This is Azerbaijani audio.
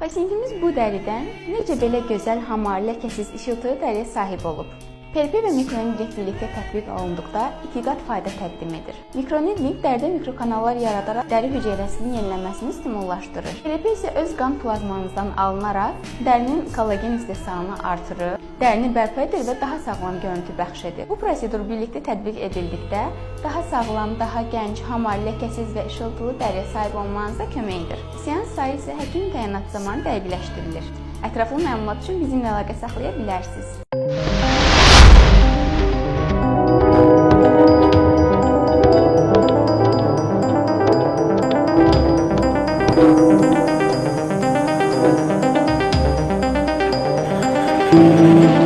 Pasientimiz bu dəridən necə belə gözəl, hamar, ləkəsiz, işıltılı dəriyə sahib olub? PRP və mikronidling birlikdə tətbiq olunduqda 2 qat fayda təqdim edir. Mikronidling dəridə mikrokanallar yaradaraq dəri hüceyrəsinin yenilənməsini stimullaşdırır. PRP isə öz qan plazmanızdan alınaraq dərinin kollagen istehsalını artırır, dərini bərpa edir və daha sağlam görüntü bəxş edir. Bu prosedur birlikdə tətbiq edildikdə daha sağlam, daha gənc, hamar, ləkəsiz və işıltılı dəriyə sahib olmanıza kömək edir. Seans sayı isə həkim təyinatı zamanı dəqiqləşdirilir. Ətraflı məlumat üçün bizimlə əlaqə saxlaya bilərsiniz. Thank you.